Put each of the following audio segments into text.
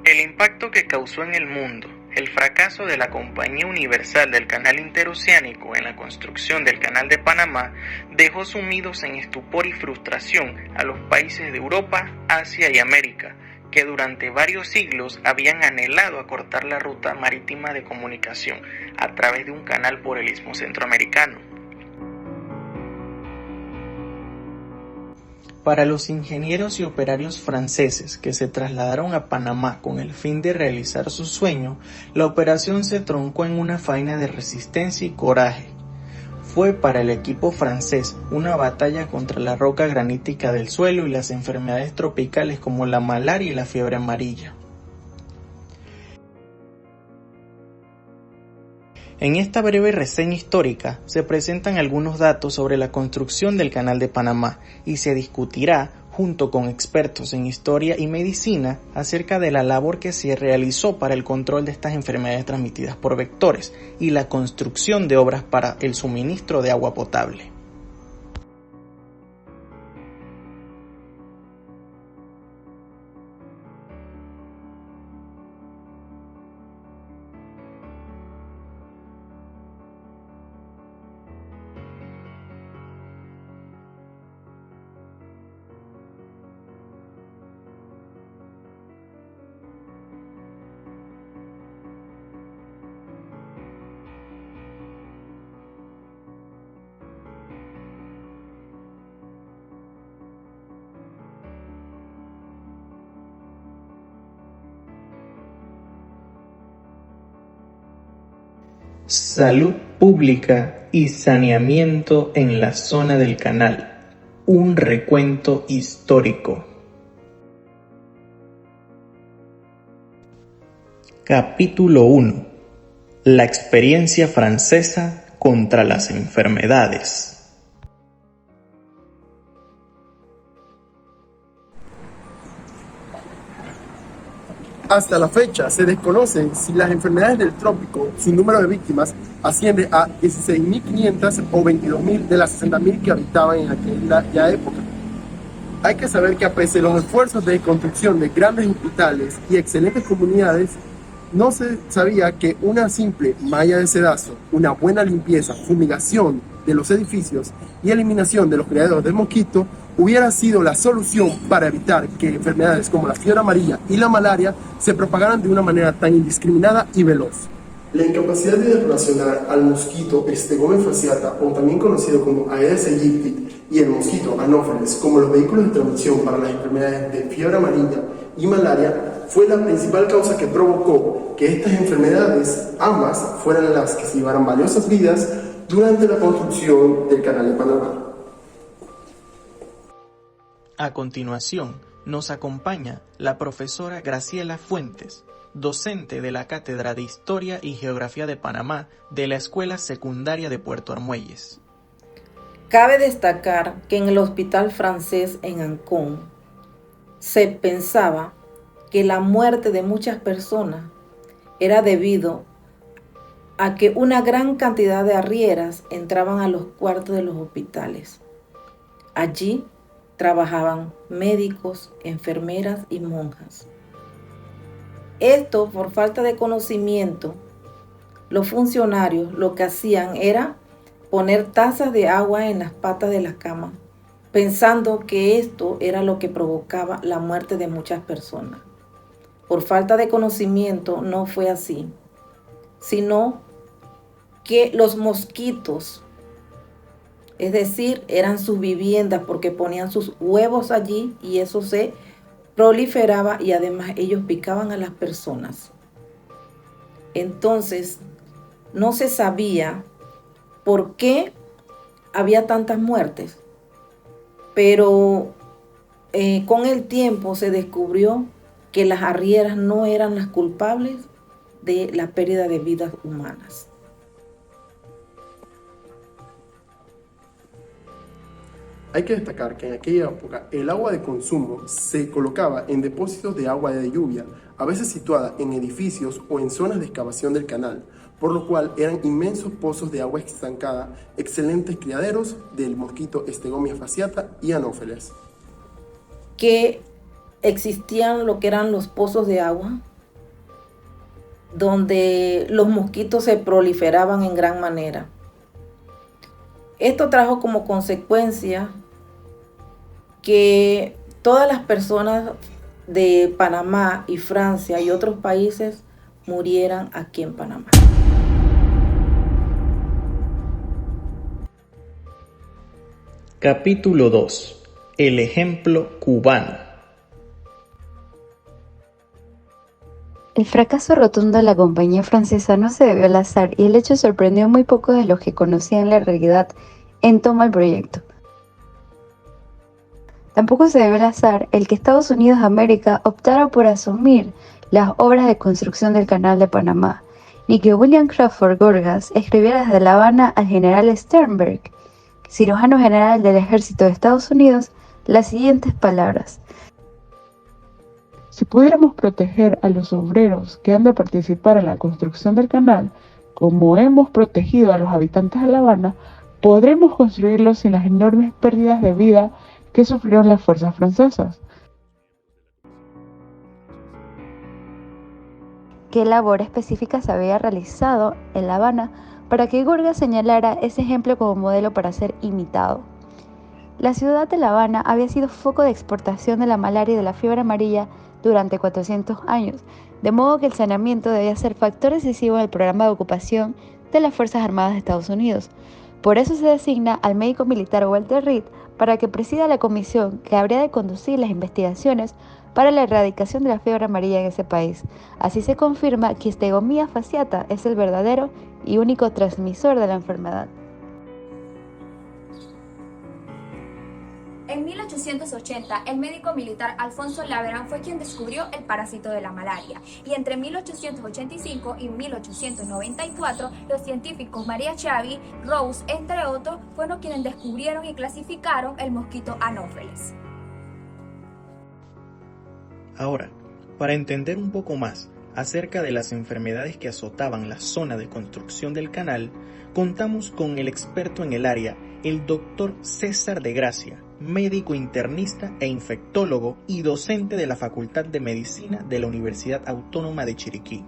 El impacto que causó en el mundo el fracaso de la Compañía Universal del Canal Interoceánico en la construcción del Canal de Panamá dejó sumidos en estupor y frustración a los países de Europa, Asia y América, que durante varios siglos habían anhelado acortar la ruta marítima de comunicación a través de un canal por el Istmo Centroamericano. Para los ingenieros y operarios franceses que se trasladaron a Panamá con el fin de realizar su sueño, la operación se truncó en una faena de resistencia y coraje. Fue para el equipo francés una batalla contra la roca granítica del suelo y las enfermedades tropicales como la malaria y la fiebre amarilla. En esta breve reseña histórica se presentan algunos datos sobre la construcción del Canal de Panamá y se discutirá, junto con expertos en historia y medicina, acerca de la labor que se realizó para el control de estas enfermedades transmitidas por vectores y la construcción de obras para el suministro de agua potable. Salud pública y saneamiento en la zona del canal. Un recuento histórico. Capítulo 1. La experiencia francesa contra las enfermedades. Hasta la fecha se desconoce si las enfermedades del trópico, su número de víctimas asciende a 16.500 o 22.000 de las 60.000 que habitaban en aquella época. Hay que saber que a pesar de los esfuerzos de construcción de grandes hospitales y excelentes comunidades, no se sabía que una simple malla de sedazo, una buena limpieza, fumigación de los edificios y eliminación de los criaderos de mosquito hubiera sido la solución para evitar que enfermedades como la fiebre amarilla y la malaria se propagaran de una manera tan indiscriminada y veloz. La incapacidad de relacionar al mosquito Stegomyia fasciata, o también conocido como Aedes aegypti, y el mosquito Anopheles como los vehículos de transmisión para las enfermedades de fiebre amarilla y malaria fue la principal causa que provocó que estas enfermedades, ambas, fueran las que se llevaran valiosas vidas durante la construcción del Canal de Panamá. A continuación, nos acompaña la profesora Graciela Fuentes, docente de la Cátedra de Historia y Geografía de Panamá de la Escuela Secundaria de Puerto Armuelles. Cabe destacar que en el Hospital Francés en Ancón se pensaba que la muerte de muchas personas era debido a que una gran cantidad de arrieras entraban a los cuartos de los hospitales. Allí trabajaban médicos, enfermeras y monjas. Esto, por falta de conocimiento, los funcionarios lo que hacían era poner tazas de agua en las patas de la cama, pensando que esto era lo que provocaba la muerte de muchas personas. Por falta de conocimiento no fue así, sino que los mosquitos, es decir, eran sus viviendas porque ponían sus huevos allí y eso se proliferaba y además ellos picaban a las personas. Entonces, no se sabía por qué había tantas muertes, pero con el tiempo se descubrió que las arrieras no eran las culpables de la pérdida de vidas humanas. Hay que destacar que en aquella época el agua de consumo se colocaba en depósitos de agua de lluvia, a veces situada en edificios o en zonas de excavación del canal, por lo cual eran inmensos pozos de agua estancada, excelentes criaderos del mosquito Stegomyia fasciata y Anopheles. Que existían lo que eran los pozos de agua donde los mosquitos se proliferaban en gran manera. Esto trajo como consecuencia que todas las personas de Panamá y Francia y otros países murieran aquí en Panamá. Capítulo 2. El ejemplo cubano. El fracaso rotundo de la compañía francesa no se debió al azar y el hecho sorprendió a muy pocos de los que conocían la realidad en torno al proyecto. Tampoco se debió al azar el que Estados Unidos de América optara por asumir las obras de construcción del Canal de Panamá, ni que William Crawford Gorgas escribiera desde La Habana al general Sternberg, cirujano general del Ejército de Estados Unidos, las siguientes palabras: si pudiéramos proteger a los obreros que han de participar en la construcción del canal, como hemos protegido a los habitantes de La Habana, podremos construirlo sin las enormes pérdidas de vida que sufrieron las fuerzas francesas. ¿Qué labor específica se había realizado en La Habana para que Gorgas señalara ese ejemplo como modelo para ser imitado? La ciudad de La Habana había sido foco de exportación de la malaria y de la fiebre amarilla durante 400 años, de modo que el saneamiento debía ser factor decisivo en el programa de ocupación de las Fuerzas Armadas de Estados Unidos. Por eso se designa al médico militar Walter Reed para que presida la comisión que habría de conducir las investigaciones para la erradicación de la fiebre amarilla en ese país. Así se confirma que Stegomyia fasciata es el verdadero y único transmisor de la enfermedad. En 1880, el médico militar Alfonso Laveran fue quien descubrió el parásito de la malaria, y entre 1885 y 1894, los científicos María Chavi, Rose, entre otros, fueron quienes descubrieron y clasificaron el mosquito Anopheles. Ahora, para entender un poco más acerca de las enfermedades que azotaban la zona de construcción del canal, contamos con el experto en el área, el doctor César de Gracia, médico internista e infectólogo y docente de la Facultad de Medicina de la Universidad Autónoma de Chiriquí.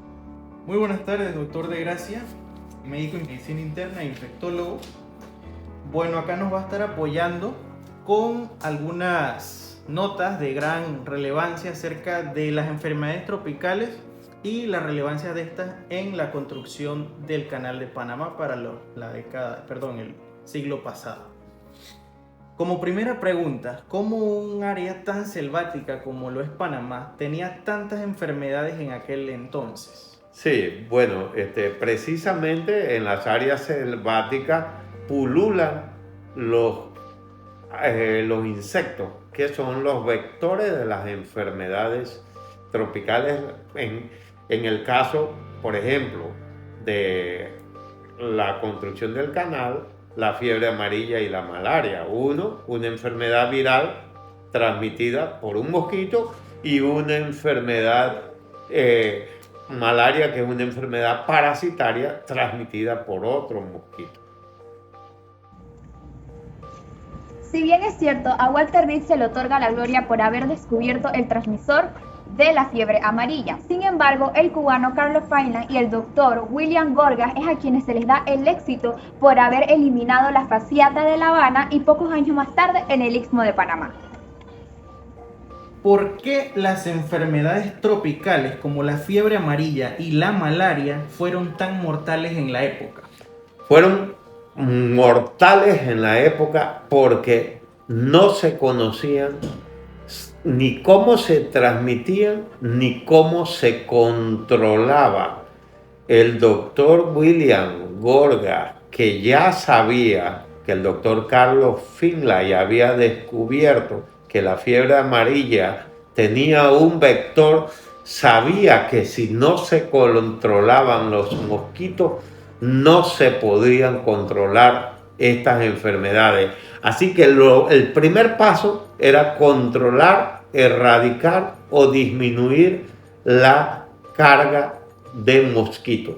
Muy buenas tardes, doctor de Gracia, médico en medicina interna e infectólogo. Bueno, acá nos va a estar apoyando con algunas notas de gran relevancia acerca de las enfermedades tropicales y la relevancia de estas en la construcción del Canal de Panamá para el siglo pasado. Como primera pregunta, ¿cómo un área tan selvática como lo es Panamá tenía tantas enfermedades en aquel entonces? Sí, bueno, precisamente en las áreas selváticas pululan los insectos, que son los vectores de las enfermedades tropicales. En el caso, por ejemplo, de la construcción del canal, la fiebre amarilla y la malaria. Una enfermedad viral transmitida por un mosquito, y una enfermedad malaria, que es una enfermedad parasitaria transmitida por otro mosquito. Si bien es cierto, a Walter Reed se le otorga la gloria por haber descubierto el transmisor de la fiebre amarilla. Sin embargo, el cubano Carlos Freiland y el doctor William Gorgas es a quienes se les da el éxito por haber eliminado la fasciata de La Habana y pocos años más tarde en el Istmo de Panamá. ¿Por qué las enfermedades tropicales como la fiebre amarilla y la malaria fueron tan mortales en la época? Fueron mortales en la época porque no se conocían ni cómo se transmitían ni cómo se controlaba. El doctor William Gorgas, que ya sabía que el doctor Carlos Freiland había descubierto que la fiebre amarilla tenía un vector, sabía que si no se controlaban los mosquitos, no se podían controlar estas enfermedades. Así que el primer paso era controlar, erradicar o disminuir la carga de mosquitos.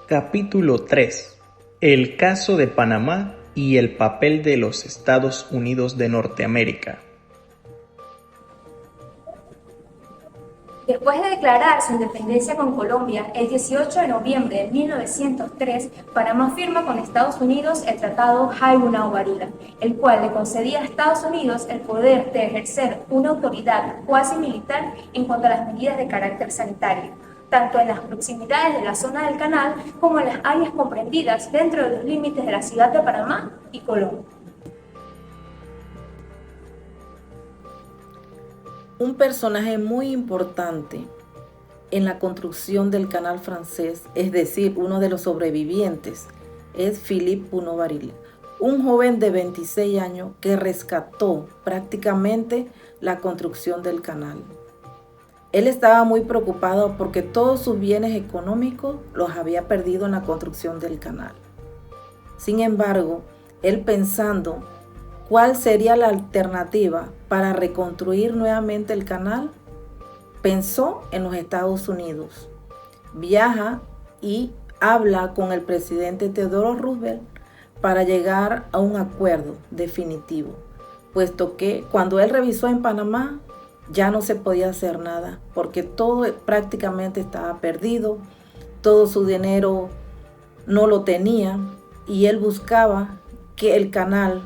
Capítulo 3. El caso de Panamá y el papel de los Estados Unidos de Norteamérica. Después de declarar su independencia con Colombia, el 18 de noviembre de 1903, Panamá firma con Estados Unidos el Tratado Jaime-Varila, el cual le concedía a Estados Unidos el poder de ejercer una autoridad cuasi militar en cuanto a las medidas de carácter sanitario, tanto en las proximidades de la zona del canal como en las áreas comprendidas dentro de los límites de la ciudad de Panamá y Colón. Un personaje muy importante en la construcción del canal francés, es decir, uno de los sobrevivientes, es Philippe Bunau-Varilla, un joven de 26 años que rescató prácticamente la construcción del canal. Él estaba muy preocupado porque todos sus bienes económicos los había perdido en la construcción del canal. Sin embargo, él pensando ¿cuál sería la alternativa para reconstruir nuevamente el canal? Pensó en los Estados Unidos. Viaja y habla con el presidente Theodore Roosevelt para llegar a un acuerdo definitivo, puesto que cuando él revisó en Panamá ya no se podía hacer nada, porque todo prácticamente estaba perdido, todo su dinero no lo tenía y él buscaba que el canal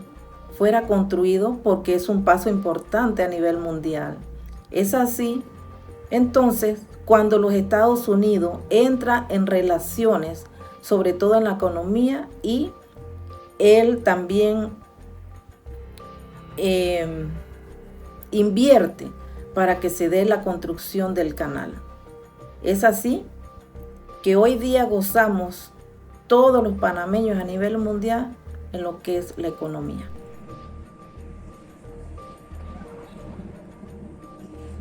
fuera construido porque es un paso importante a nivel mundial. Es así, entonces, cuando los Estados Unidos entra en relaciones, sobre todo en la economía, y él también invierte para que se dé la construcción del canal. Es así que hoy día gozamos todos los panameños a nivel mundial en lo que es la economía.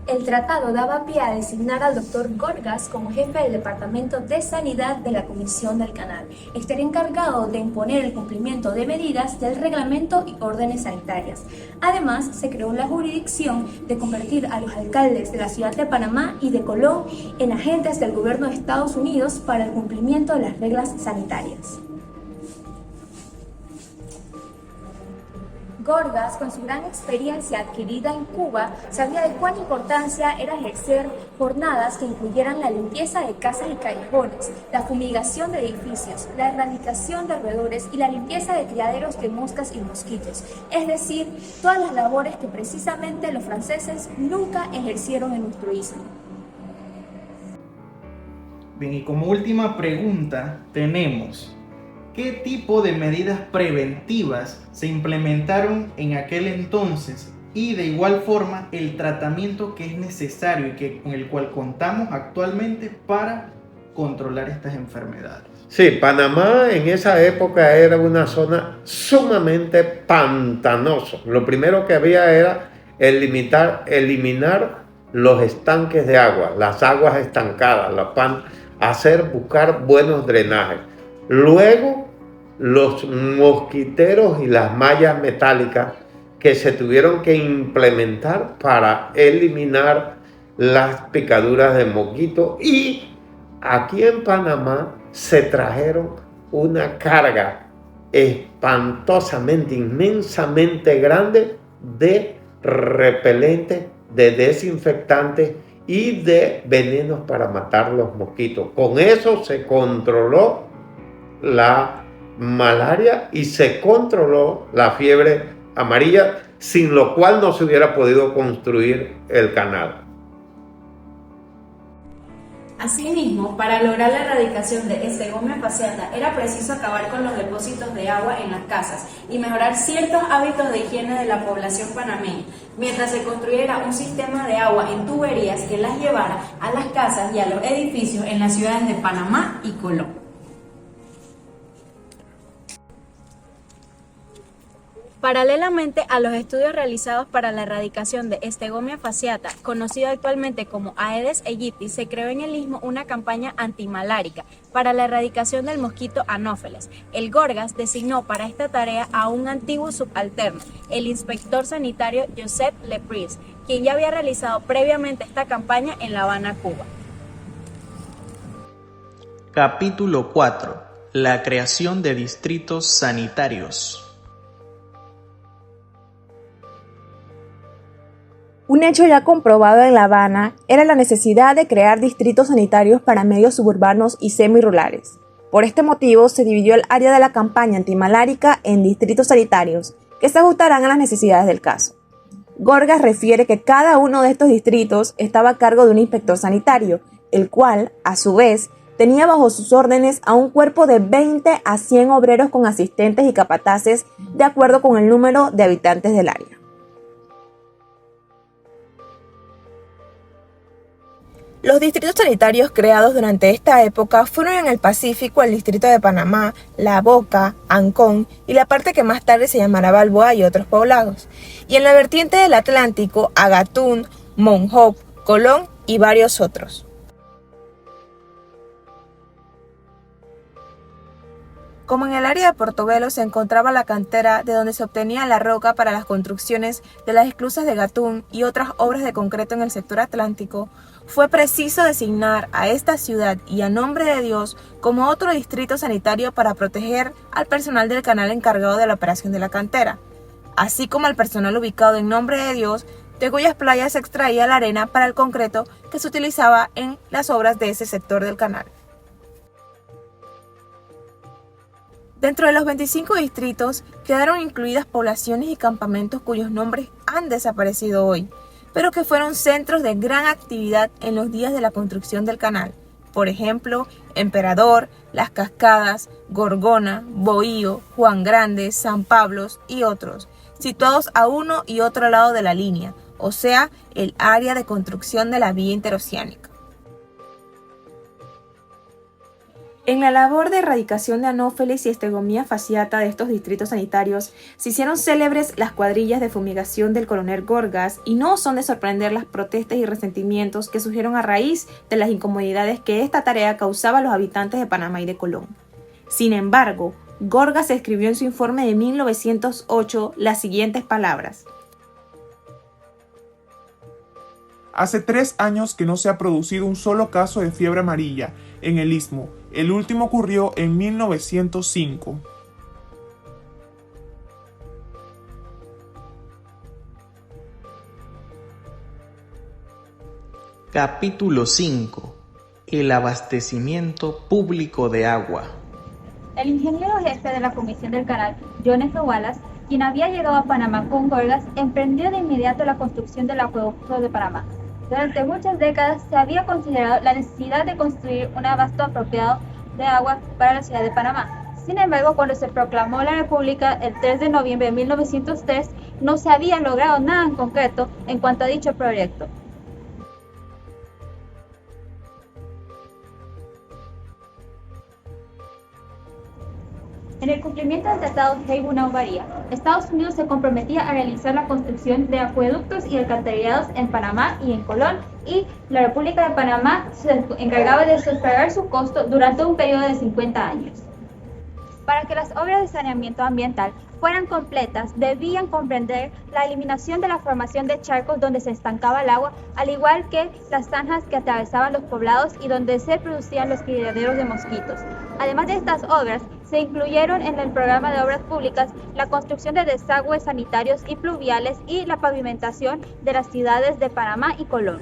El tratado daba pie a designar al Dr. Gorgas como jefe del Departamento de Sanidad de la Comisión del Canal. Estaría encargado de imponer el cumplimiento de medidas del reglamento y órdenes sanitarias. Además, se creó la jurisdicción de convertir a los alcaldes de la ciudad de Panamá y de Colón en agentes del gobierno de Estados Unidos para el cumplimiento de las reglas sanitarias. Gorgas, con su gran experiencia adquirida en Cuba, sabía de cuán importancia era ejercer jornadas que incluyeran la limpieza de casas y callejones, la fumigación de edificios, la erradicación de roedores y la limpieza de criaderos de moscas y mosquitos, es decir, todas las labores que precisamente los franceses nunca ejercieron en nuestro istmo. Bien, y como última pregunta tenemos: ¿qué tipo de medidas preventivas se implementaron en aquel entonces? Y de igual forma, el tratamiento que es necesario y con el cual contamos actualmente para controlar estas enfermedades. Sí, Panamá en esa época era una zona sumamente pantanosa. Lo primero que había era eliminar los estanques de agua, las aguas estancadas, buscar buenos drenajes. Luego, los mosquiteros y las mallas metálicas que se tuvieron que implementar para eliminar las picaduras de mosquito. Y aquí en Panamá se trajeron una carga espantosamente, inmensamente grande de repelentes, de desinfectantes y de venenos para matar los mosquitos. Con eso se controló la malaria y se controló la fiebre amarilla, sin lo cual no se hubiera podido construir el canal. Asimismo, para lograr la erradicación de Estegomia fasciata era preciso acabar con los depósitos de agua en las casas y mejorar ciertos hábitos de higiene de la población panameña, mientras se construyera un sistema de agua en tuberías que las llevara a las casas y a los edificios en las ciudades de Panamá y Colón. Paralelamente a los estudios realizados para la erradicación de Estegomia fasciata, conocido actualmente como Aedes aegypti, se creó en el istmo una campaña antimalárica para la erradicación del mosquito Anófeles. El Gorgas designó para esta tarea a un antiguo subalterno, el inspector sanitario Joseph Leprise, quien ya había realizado previamente esta campaña en La Habana, Cuba. Capítulo 4. La creación de distritos sanitarios. Un hecho ya comprobado en La Habana era la necesidad de crear distritos sanitarios para medios suburbanos y semirurales. Por este motivo, se dividió el área de la campaña antimalárica en distritos sanitarios, que se ajustarán a las necesidades del caso. Gorgas refiere que cada uno de estos distritos estaba a cargo de un inspector sanitario, el cual, a su vez, tenía bajo sus órdenes a un cuerpo de 20 a 100 obreros con asistentes y capataces de acuerdo con el número de habitantes del área. Los distritos sanitarios creados durante esta época fueron en el Pacífico el distrito de Panamá, La Boca, Ancón y la parte que más tarde se llamará Balboa y otros poblados, y en la vertiente del Atlántico a Gatún, Mount Hope, Colón y varios otros. Como en el área de Portobelo se encontraba la cantera de donde se obtenía la roca para las construcciones de las esclusas de Gatún y otras obras de concreto en el sector atlántico, fue preciso designar a esta ciudad y a nombre de Dios como otro distrito sanitario para proteger al personal del canal encargado de la operación de la cantera, así como al personal ubicado en nombre de Dios, de cuyas playas se extraía la arena para el concreto que se utilizaba en las obras de ese sector del canal. Dentro de los 25 distritos quedaron incluidas poblaciones y campamentos cuyos nombres han desaparecido hoy, pero que fueron centros de gran actividad en los días de la construcción del canal. Por ejemplo, Emperador, Las Cascadas, Gorgona, Bohío, Juan Grande, San Pablos y otros, situados a uno y otro lado de la línea, o sea, el área de construcción de la vía interoceánica. En la labor de erradicación de anófeles y estegomía fasciata de estos distritos sanitarios, se hicieron célebres las cuadrillas de fumigación del coronel Gorgas y no son de sorprender las protestas y resentimientos que surgieron a raíz de las incomodidades que esta tarea causaba a los habitantes de Panamá y de Colón. Sin embargo, Gorgas escribió en su informe de 1908 las siguientes palabras. Hace 3 años que no se ha producido un solo caso de fiebre amarilla en el Istmo. El último ocurrió en 1905. Capítulo 5. El abastecimiento público de agua. El ingeniero jefe de la Comisión del Canal, John F. Wallace, quien había llegado a Panamá con Gorgas, emprendió de inmediato la construcción del acueducto de Panamá. Durante muchas décadas se había considerado la necesidad de construir un abasto apropiado de agua para la ciudad de Panamá. Sin embargo, cuando se proclamó la República el 3 de noviembre de 1903, no se había logrado nada en concreto en cuanto a dicho proyecto. En el cumplimiento del Tratado Heywood-Naubaría, Estados Unidos se comprometía a realizar la construcción de acueductos y alcantarillados en Panamá y en Colón, y la República de Panamá se encargaba de sufragar su costo durante un periodo de 50 años. Para que las obras de saneamiento ambiental fueran completas, debían comprender la eliminación de la formación de charcos donde se estancaba el agua, al igual que las zanjas que atravesaban los poblados y donde se producían los criaderos de mosquitos. Además de estas obras, se incluyeron en el programa de obras públicas la construcción de desagües sanitarios y pluviales y la pavimentación de las ciudades de Panamá y Colón.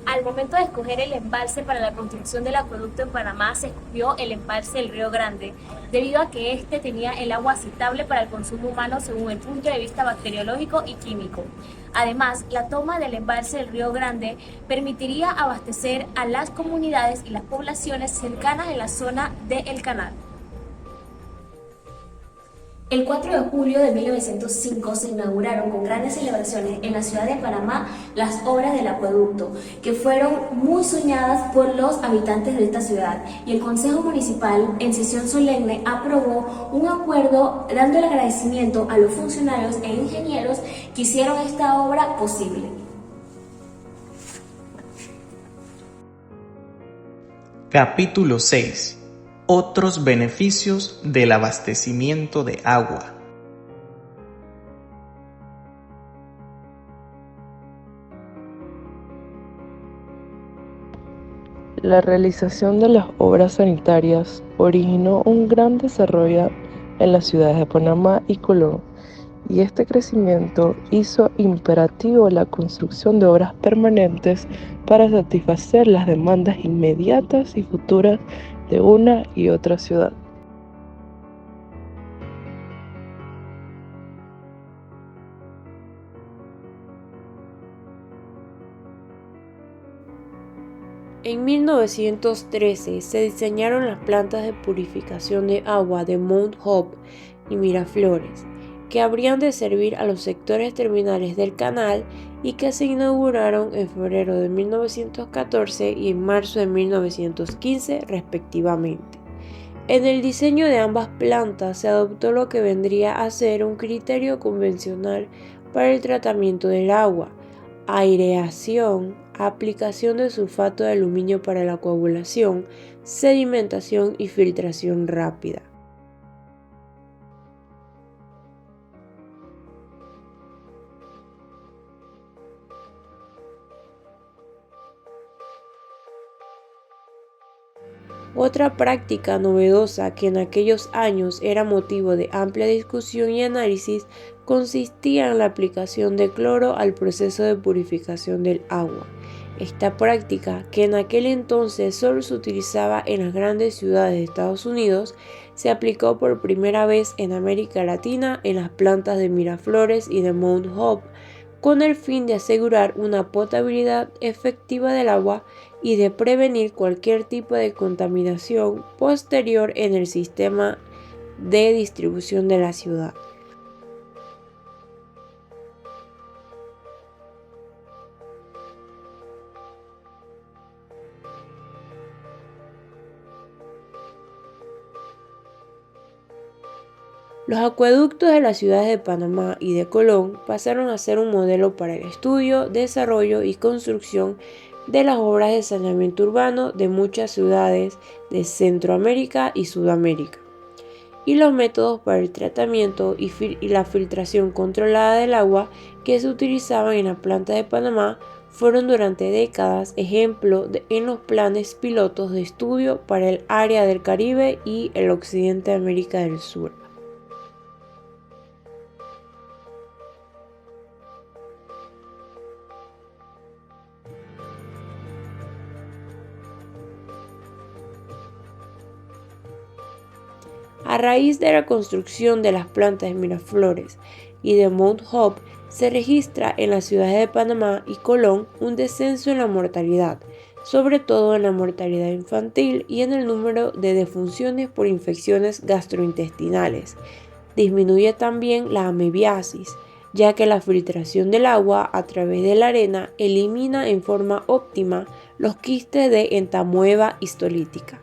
Al momento de escoger el embalse para la construcción del acueducto en Panamá, se escogió el embalse del Río Grande, debido a que este tenía el agua citable para el consumo humano según el punto de vista bacteriológico y químico. Además, la toma del embalse del Río Grande permitiría abastecer a las comunidades y las poblaciones cercanas en la zona del canal. El 4 de julio de 1905 se inauguraron con grandes celebraciones en la ciudad de Panamá las obras del acueducto, que fueron muy soñadas por los habitantes de esta ciudad, y el Consejo Municipal en sesión solemne aprobó un acuerdo dando el agradecimiento a los funcionarios e ingenieros que hicieron esta obra posible. Capítulo 6. Otros beneficios del abastecimiento de agua. La realización de las obras sanitarias originó un gran desarrollo en las ciudades de Panamá y Colón, y este crecimiento hizo imperativo la construcción de obras permanentes para satisfacer las demandas inmediatas y futuras de una y otra ciudad. En 1913 se diseñaron las plantas de purificación de agua de Mount Hope y Miraflores, que habrían de servir a los sectores terminales del canal y que se inauguraron en febrero de 1914 y en marzo de 1915 respectivamente. En el diseño de ambas plantas se adoptó lo que vendría a ser un criterio convencional para el tratamiento del agua: aireación, aplicación de sulfato de aluminio para la coagulación, sedimentación y filtración rápida. Otra práctica novedosa que en aquellos años era motivo de amplia discusión y análisis consistía en la aplicación de cloro al proceso de purificación del agua. Esta práctica, que en aquel entonces solo se utilizaba en las grandes ciudades de Estados Unidos, se aplicó por primera vez en América Latina en las plantas de Miraflores y de Mount Hope, con el fin de asegurar una potabilidad efectiva del agua y de prevenir cualquier tipo de contaminación posterior en el sistema de distribución de la ciudad. Los acueductos de las ciudades de Panamá y de Colón pasaron a ser un modelo para el estudio, desarrollo y construcción de las obras de saneamiento urbano de muchas ciudades de Centroamérica y Sudamérica, y los métodos para el tratamiento y la filtración controlada del agua que se utilizaban en la planta de Panamá fueron durante décadas ejemplo en los planes pilotos de estudio para el área del Caribe y el occidente de América del Sur. A raíz de la construcción de las plantas de Miraflores y de Mount Hope, se registra en las ciudades de Panamá y Colón un descenso en la mortalidad, sobre todo en la mortalidad infantil y en el número de defunciones por infecciones gastrointestinales. Disminuye también la amebiasis, ya que la filtración del agua a través de la arena elimina en forma óptima los quistes de entamoeba histolítica.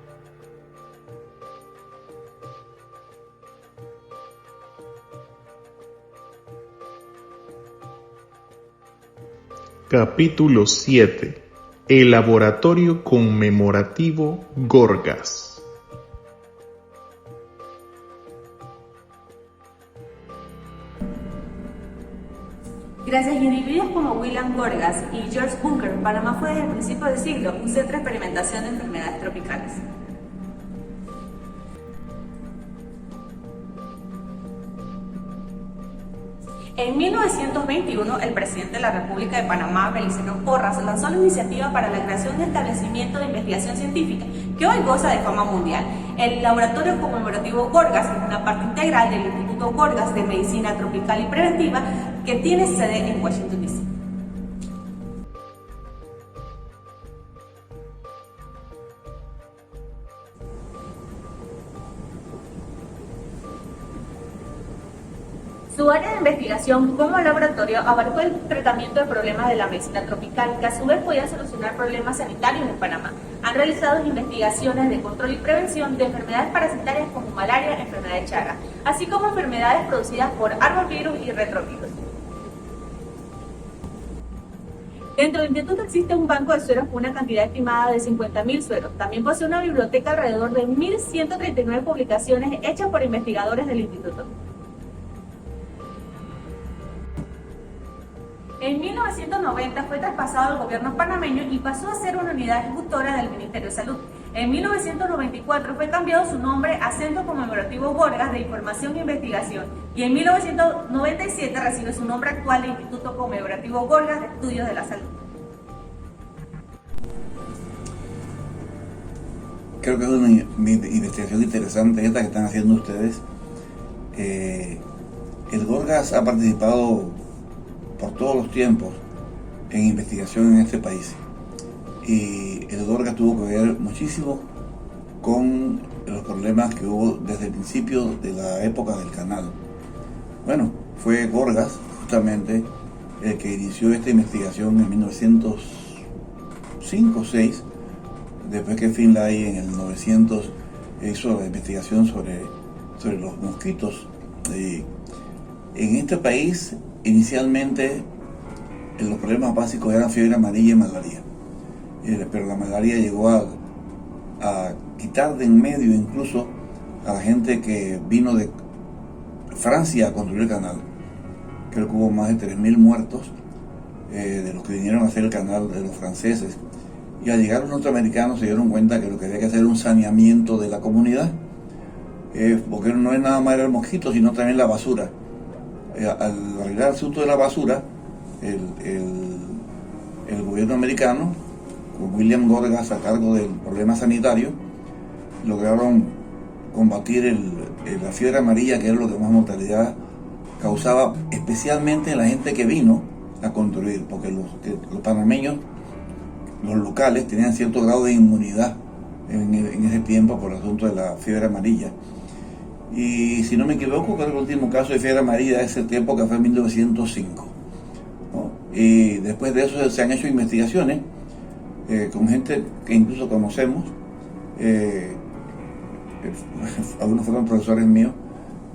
Capítulo 7. El Laboratorio Conmemorativo Gorgas. Gracias a individuos como William Gorgas y George Bunker, Panamá fue desde el principio del siglo un centro de experimentación de enfermedades tropicales. En 1921, el presidente de la República de Panamá, Belisario Porras, lanzó la iniciativa para la creación de un establecimiento de investigación científica que hoy goza de fama mundial. El Laboratorio Conmemorativo Gorgas es una parte integral del Instituto Gorgas de Medicina Tropical y Preventiva que tiene sede en Washington, D.C. Su área de investigación como laboratorio abarcó el tratamiento de problemas de la medicina tropical, que a su vez podía solucionar problemas sanitarios en Panamá. Han realizado investigaciones de control y prevención de enfermedades parasitarias como malaria, enfermedad de Chagas, así como enfermedades producidas por arbovirus y retrovirus. Dentro del instituto existe un banco de sueros con una cantidad estimada de 50.000 sueros. También posee una biblioteca alrededor de 1.139 publicaciones hechas por investigadores del instituto. En 1990 fue traspasado al gobierno panameño y pasó a ser una unidad ejecutora del Ministerio de Salud. En 1994 fue cambiado su nombre a Centro Conmemorativo Gorgas de Información e Investigación y en 1997 recibe su nombre actual de Instituto Conmemorativo Gorgas de Estudios de la Salud. Creo que es una investigación interesante esta que están haciendo ustedes. El Gorgas ha participado por todos los tiempos en investigación en este país y el Gorgas tuvo que ver muchísimo con los problemas que hubo desde el principio de la época del canal. Bueno, fue Gorgas justamente el que inició esta investigación en 1905 o 6, después que Finlay en el 900 hizo la investigación sobre los mosquitos. En este país, inicialmente, los problemas básicos eran fiebre amarilla y malaria. Pero la malaria llegó a quitar de en medio incluso a la gente que vino de Francia a construir el canal. Creo que hubo más de 3.000 muertos de los que vinieron a hacer el canal, de los franceses. Y al llegar los norteamericanos se dieron cuenta que lo que había que hacer era un saneamiento de la comunidad, porque no es nada más el mosquito, sino también la basura. Al arreglar el asunto de la basura, el gobierno americano, con William Gorgas a cargo del problema sanitario, lograron combatir la fiebre amarilla, que era lo que más mortalidad causaba, especialmente en la gente que vino a construir, porque los panameños, los locales, tenían cierto grado de inmunidad en ese tiempo por el asunto de la fiebre amarilla. Y si no me equivoco, creo que el último caso de fiebre amarilla es el tiempo que fue en 1905, ¿no? Y después de eso se han hecho investigaciones con gente que incluso conocemos. Algunos fueron profesores míos,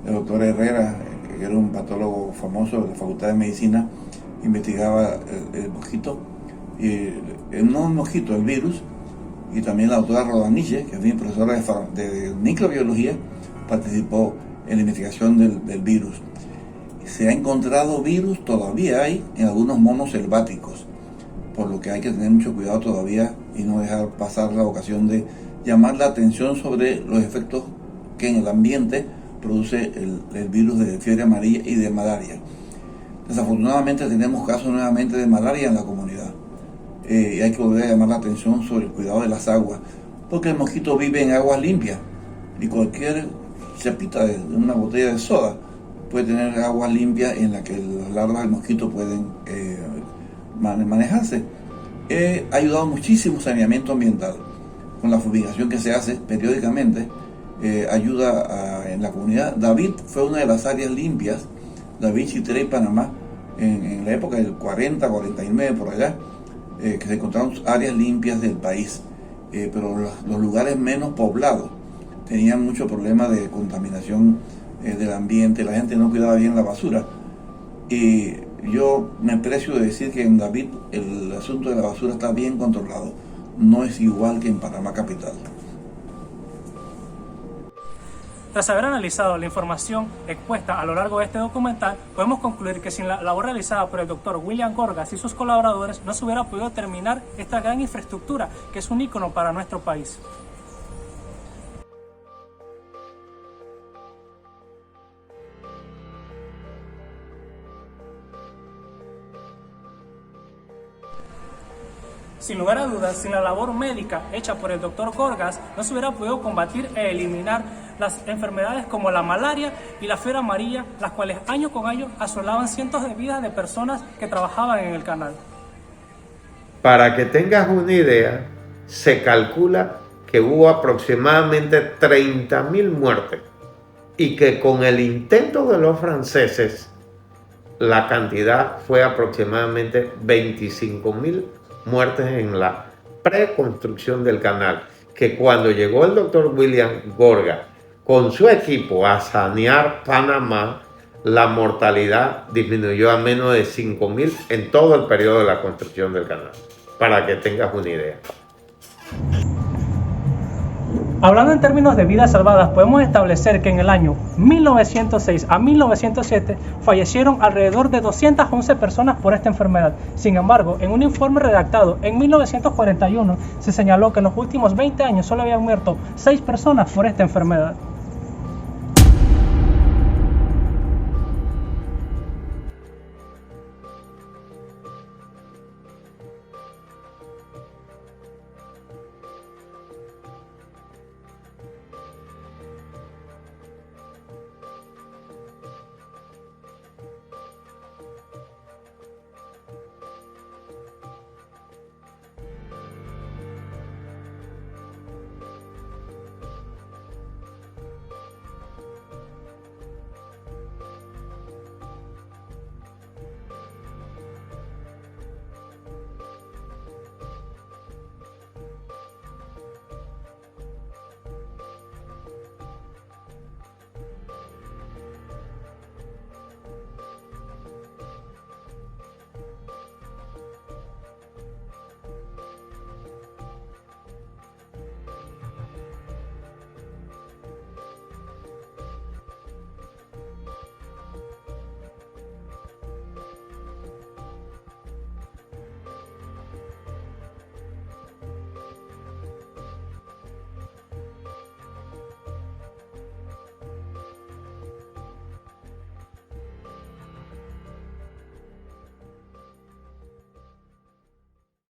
el doctor Herrera, que era un patólogo famoso de la Facultad de Medicina, investigaba el mosquito, no el mosquito, el virus, y también la doctora Rodaniche, que es mi profesora de microbiología, participó en la investigación del virus. Se ha encontrado virus, todavía hay en algunos monos selváticos, por lo que hay que tener mucho cuidado todavía y no dejar pasar la ocasión de llamar la atención sobre los efectos que en el ambiente produce el virus de fiebre amarilla y de malaria. Desafortunadamente tenemos casos nuevamente de malaria en la comunidad, y hay que volver a llamar la atención sobre el cuidado de las aguas, porque el mosquito vive en aguas limpias y cualquier chapita de una botella de soda puede tener aguas limpias en la que las larvas del mosquito pueden manejarse. He ayudado muchísimo saneamiento ambiental con la fumigación que se hace periódicamente, ayuda en la comunidad. David fue una de las áreas limpias, David, Chitré y Panamá, en la época del 40, 49 por allá, que se encontraron áreas limpias del país, pero los lugares menos poblados tenían mucho problema de contaminación del ambiente, la gente no cuidaba bien la basura. Y yo me precio de decir que en David el asunto de la basura está bien controlado, no es igual que en Panamá capital. Tras haber analizado la información expuesta a lo largo de este documental, podemos concluir que sin la labor realizada por el doctor William Gorgas y sus colaboradores no se hubiera podido terminar esta gran infraestructura que es un ícono para nuestro país. Sin lugar a dudas, sin la labor médica hecha por el doctor Gorgas, no se hubiera podido combatir e eliminar las enfermedades como la malaria y la fiebre amarilla, las cuales año con año asolaban cientos de vidas de personas que trabajaban en el canal. Para que tengas una idea, se calcula que hubo aproximadamente 30.000 muertes y que con el intento de los franceses, la cantidad fue aproximadamente 25.000 muertes en la preconstrucción del canal, que cuando llegó el doctor William Gorgas con su equipo a sanear Panamá, la mortalidad disminuyó a menos de 5.000 en todo el periodo de la construcción del canal, para que tengas una idea. Hablando en términos de vidas salvadas, podemos establecer que en el año 1906 a 1907 fallecieron alrededor de 211 personas por esta enfermedad. Sin embargo, en un informe redactado en 1941 se señaló que en los últimos 20 años solo habían muerto 6 personas por esta enfermedad.